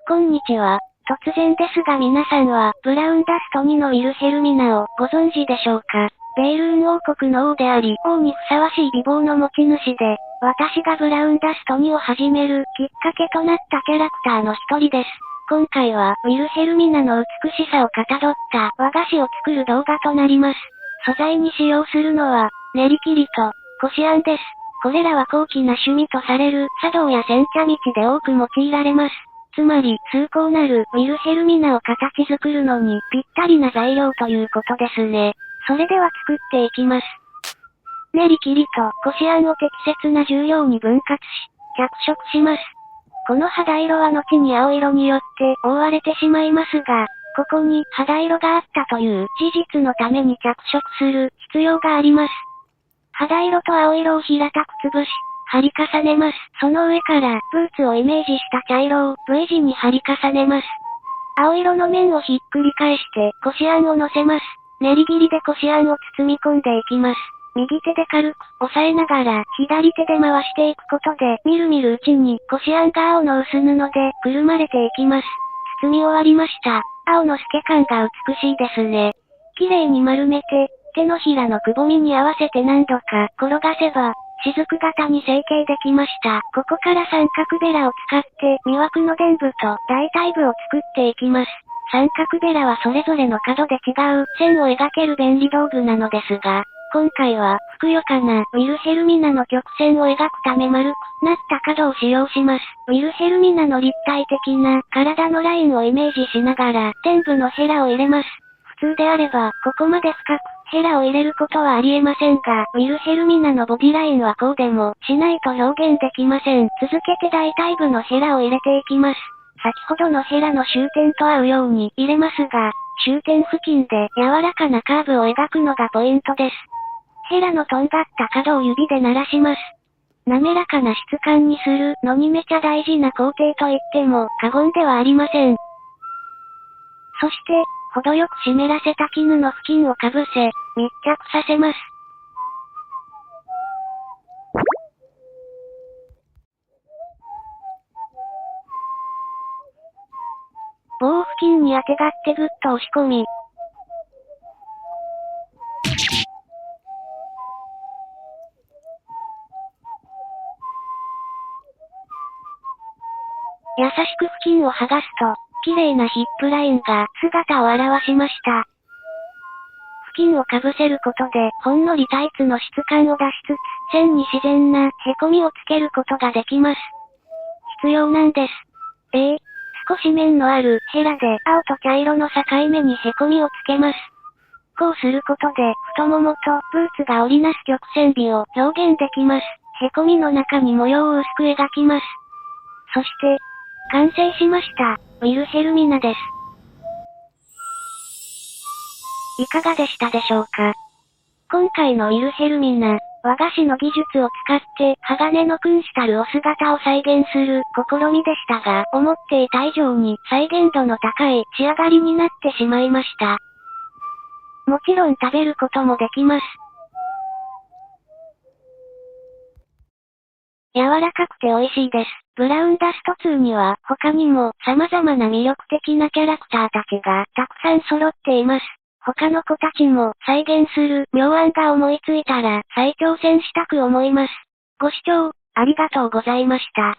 こんにちは。突然ですが皆さんは、ブラウンダスト2のウィルヘルミナをご存知でしょうか？ベイルーン王国の王であり、王にふさわしい美貌の持ち主で、私がブラウンダスト2を始めるきっかけとなったキャラクターの一人です。今回は、ウィルヘルミナの美しさをかたどった和菓子を作る動画となります。素材に使用するのは、練り切りと、こしあんです。これらは高貴な趣味とされる茶道や煎茶道で多く用いられます。つまり、崇高なるウィルヘルミナを形作るのにぴったりな材料ということですね。それでは作っていきます。練り切りとこしあんを適切な重量に分割し、着色します。この肌色は後に青色によって覆われてしまいますが、ここに肌色があったという事実のために着色する必要があります。肌色と青色を平たく潰し、貼り重ねます。その上から、ブーツをイメージした茶色を V 字に貼り重ねます。青色の面をひっくり返して、こしあんを乗せます。練り切りでこしあんを包み込んでいきます。右手で軽く押さえながら、左手で回していくことで、みるみるうちに、こしあんが青の薄布で、くるまれていきます。包み終わりました。青の透け感が美しいですね。綺麗に丸めて、手のひらのくぼみに合わせて何度か転がせば、雫型に成形できました。ここから三角ベラを使って、魅惑の臀部と大腿部を作っていきます。三角ベラはそれぞれの角で違う線を描ける便利道具なのですが、今回は、ふくよかなウィルヘルミナの曲線を描くため丸くなった角を使用します。ウィルヘルミナの立体的な体のラインをイメージしながら、臀部のヘラを入れます。普通であれば、ここまで深く、ヘラを入れることはありえませんが、ウィルヘルミナのボディラインはこうでも、しないと表現できません。続けて大腿部のヘラを入れていきます。先ほどのヘラの終点と合うように入れますが、終点付近で柔らかなカーブを描くのがポイントです。ヘラのとんがった角を指で鳴らします。滑らかな質感にするのにめちゃ大事な工程と言っても過言ではありません。そして、程よく湿らせた絹の布巾をかぶせ、密着させます。棒を布巾にあてがってぐっと押し込み、優しく布巾を剥がすと、綺麗なヒップラインが姿を現しました。布巾をかぶせることで、ほんのりタイツの質感を出しつつ、線に自然な凹みをつけることができます。必要なんです。少し面のあるヘラで青と茶色の境目に凹みをつけます。こうすることで、太ももとブーツが織りなす曲線美を表現できます。凹みの中に模様を薄く描きます。そして、完成しました。ウィルヘルミナです。いかがでしたでしょうか？今回のウィルヘルミナ、和菓子の技術を使って鋼の君主たるお姿を再現する試みでしたが、思っていた以上に再現度の高い仕上がりになってしまいました。もちろん食べることもできます。柔らかくて美味しいです。ブラウンダスト2には他にも様々な魅力的なキャラクターたちがたくさん揃っています。他の子たちも再現する妙案が思いついたら再挑戦したく思います。ご視聴ありがとうございました。